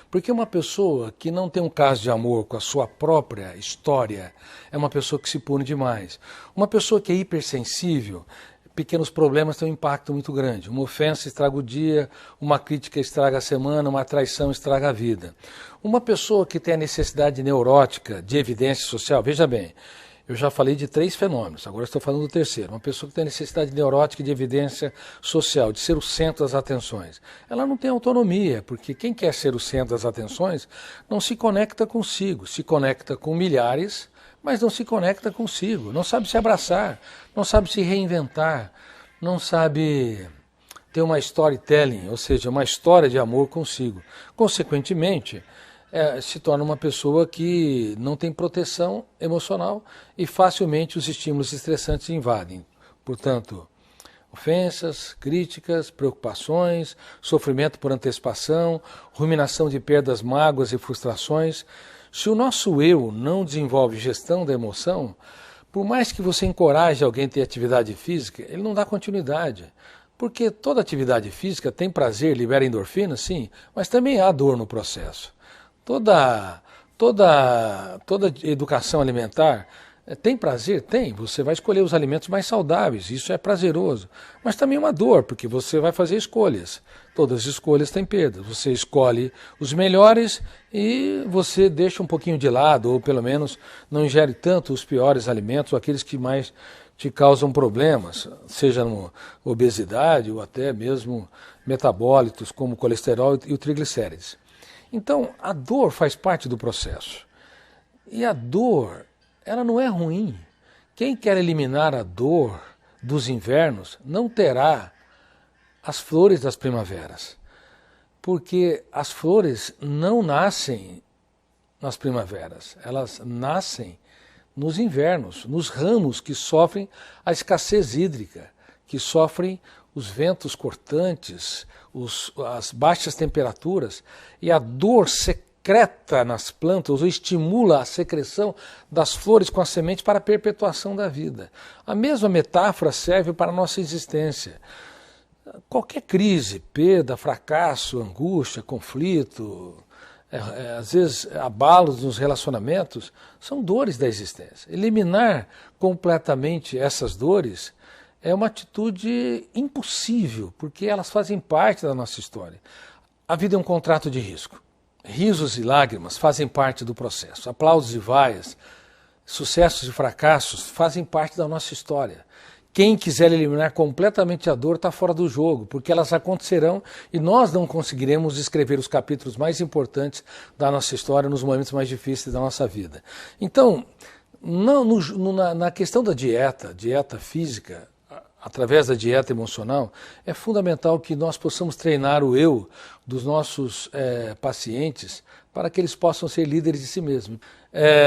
Porque uma pessoa que não tem um caso de amor com a sua própria história é uma pessoa que se pune demais. Uma pessoa que é hipersensível, pequenos problemas têm um impacto muito grande. Uma ofensa estraga o dia, uma crítica estraga a semana, uma traição estraga a vida. Uma pessoa que tem a necessidade neurótica de evidência social, veja bem, eu já falei de 3 fenômenos, agora estou falando do terceiro. Uma pessoa que tem necessidade neurótica de evidência social, de ser o centro das atenções. Ela não tem autonomia, porque quem quer ser o centro das atenções não se conecta consigo, se conecta com milhares, mas não se conecta consigo, não sabe se abraçar, não sabe se reinventar, não sabe ter uma storytelling, ou seja, uma história de amor consigo. Consequentemente, se torna uma pessoa que não tem proteção emocional e facilmente os estímulos estressantes invadem. Portanto, ofensas, críticas, preocupações, sofrimento por antecipação, ruminação de perdas, mágoas e frustrações. Se o nosso eu não desenvolve gestão da emoção, por mais que você encoraje alguém a ter atividade física, ele não dá continuidade. Porque toda atividade física tem prazer, libera endorfina, sim, mas também há dor no processo. Toda educação alimentar tem prazer? Tem. Você vai escolher os alimentos mais saudáveis, isso é prazeroso. Mas também é uma dor, porque você vai fazer escolhas. Todas as escolhas têm perdas. Você escolhe os melhores e você deixa um pouquinho de lado, ou pelo menos não ingere tanto os piores alimentos, ou aqueles que mais te causam problemas, seja obesidade ou até mesmo metabólitos como o colesterol e o triglicérides. Então, a dor faz parte do processo. E a dor, ela não é ruim. Quem quer eliminar a dor dos invernos não terá as flores das primaveras. Porque as flores não nascem nas primaveras, elas nascem nos invernos, nos ramos que sofrem a escassez hídrica, que sofrem os ventos cortantes, as baixas temperaturas, e a dor secreta nas plantas ou estimula a secreção das flores com a semente para a perpetuação da vida. A mesma metáfora serve para a nossa existência. Qualquer crise, perda, fracasso, angústia, conflito, às vezes abalos nos relacionamentos, são dores da existência. Eliminar completamente essas dores é uma atitude impossível, porque elas fazem parte da nossa história. A vida é um contrato de risco. Risos e lágrimas fazem parte do processo. Aplausos e vaias, sucessos e fracassos fazem parte da nossa história. Quem quiser eliminar completamente a dor está fora do jogo, porque elas acontecerão e nós não conseguiremos escrever os capítulos mais importantes da nossa história nos momentos mais difíceis da nossa vida. Então, na questão da dieta física, através da dieta emocional, é fundamental que nós possamos treinar o eu dos nossos pacientes para que eles possam ser líderes de si mesmos.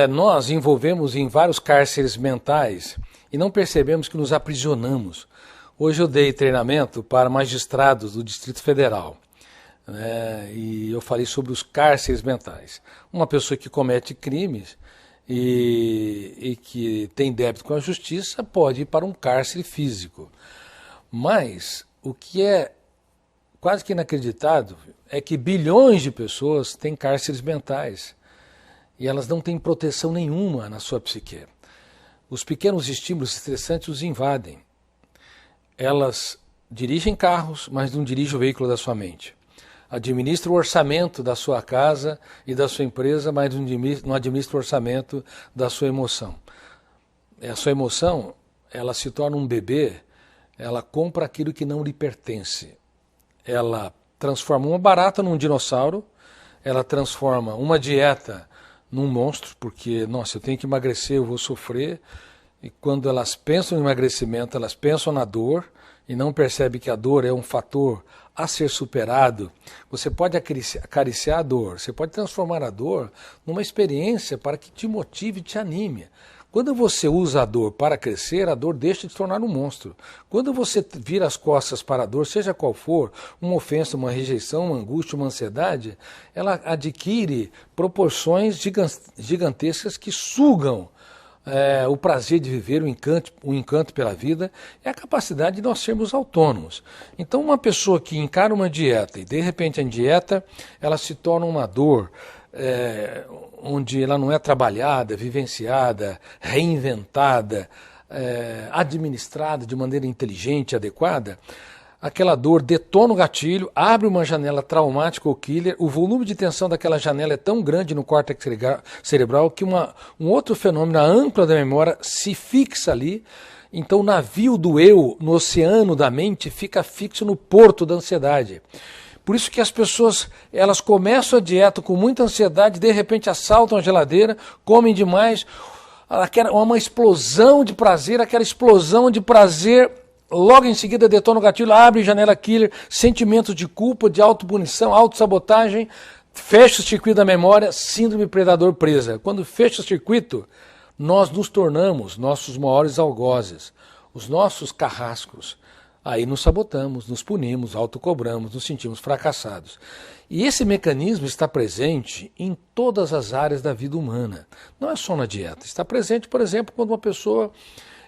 Nós envolvemos em vários cárceres mentais e não percebemos que nos aprisionamos. Hoje eu dei treinamento para magistrados do Distrito Federal, né, e eu falei sobre os cárceres mentais. Uma pessoa que comete crimes e que tem débito com a justiça pode ir para um cárcere físico. Mas o que é quase que inacreditável é que bilhões de pessoas têm cárceres mentais e elas não têm proteção nenhuma na sua psique. Os pequenos estímulos estressantes os invadem. Elas dirigem carros, mas não dirigem o veículo da sua mente. Administra o orçamento da sua casa e da sua empresa, mas não administra o orçamento da sua emoção. A sua emoção, ela se torna um bebê, ela compra aquilo que não lhe pertence. Ela transforma uma barata num dinossauro, ela transforma uma dieta num monstro, porque, nossa, eu tenho que emagrecer, eu vou sofrer. E quando elas pensam em emagrecimento, elas pensam na dor e não percebem que a dor é um fator a ser superado. Você pode acariciar a dor, você pode transformar a dor numa experiência para que te motive e te anime. Quando você usa a dor para crescer, a dor deixa de se tornar um monstro. Quando você vira as costas para a dor, seja qual for, uma ofensa, uma rejeição, uma angústia, uma ansiedade, ela adquire proporções gigantescas que sugam o prazer de viver, o encanto pela vida, é a capacidade de nós sermos autônomos. Então, uma pessoa que encara uma dieta e, de repente, a dieta ela se torna uma dor, onde ela não é trabalhada, vivenciada, reinventada, administrada de maneira inteligente e adequada, aquela dor detona o gatilho, abre uma janela traumática ou killer, o volume de tensão daquela janela é tão grande no córtex cerebral que um outro fenômeno, a âncora da memória, se fixa ali. Então o navio do eu, no oceano da mente, fica fixo no porto da ansiedade. Por isso que as pessoas, elas começam a dieta com muita ansiedade, de repente assaltam a geladeira, comem demais, uma explosão de prazer, aquela explosão de prazer, logo em seguida detona o gatilho, abre janela killer, sentimentos de culpa, de autopunição, autossabotagem, fecha o circuito da memória, síndrome predador presa. Quando fecha o circuito, nós nos tornamos nossos maiores algozes, os nossos carrascos. Aí nos sabotamos, nos punimos, autocobramos, nos sentimos fracassados. E esse mecanismo está presente em todas as áreas da vida humana. Não é só na dieta. Está presente, por exemplo, quando uma pessoa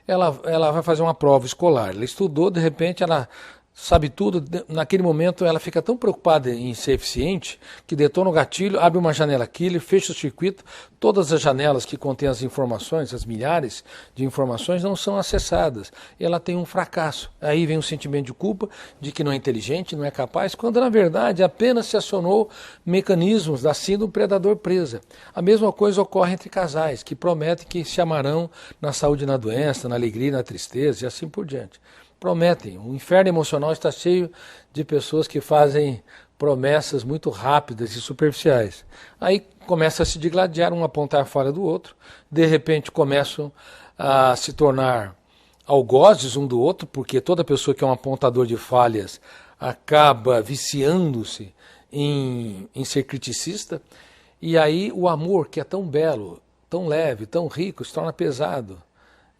ela vai fazer uma prova escolar. Ela estudou, de repente ela sabe tudo, naquele momento ela fica tão preocupada em ser eficiente que detona o gatilho, abre uma janela killer, fecha o circuito, todas as janelas que contêm as informações, as milhares de informações não são acessadas, e ela tem um fracasso. Aí vem um sentimento de culpa, de que não é inteligente, não é capaz, quando na verdade apenas se acionou mecanismos da síndrome predador presa. A mesma coisa ocorre entre casais, que prometem que se amarão na saúde e na doença, na alegria e na tristeza, e assim por diante. Prometem. O inferno emocional está cheio de pessoas que fazem promessas muito rápidas e superficiais. Aí começa a se digladiar, um apontar fora do outro, de repente começam a se tornar algozes um do outro, porque toda pessoa que é um apontador de falhas acaba viciando-se em ser criticista, e aí o amor, que é tão belo, tão leve, tão rico, se torna pesado.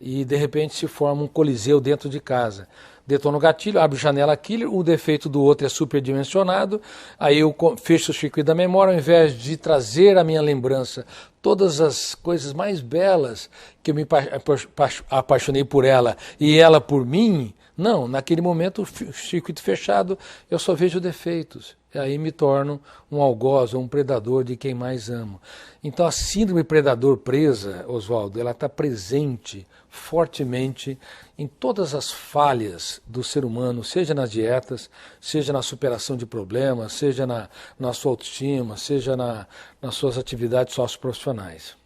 E de repente se forma um coliseu dentro de casa. Detona o gatilho, abre janela killer, o defeito do outro é superdimensionado, aí eu fecho o circuito da memória, ao invés de trazer à minha lembrança todas as coisas mais belas que eu me apaixonei por ela e ela por mim, não, naquele momento o circuito fechado, eu só vejo defeitos. E aí me torno um algoz ou um predador de quem mais amo. Então a síndrome predador presa, Oswaldo, ela está presente fortemente em todas as falhas do ser humano, seja nas dietas, seja na superação de problemas, seja na sua autoestima, seja nas suas atividades socioprofissionais.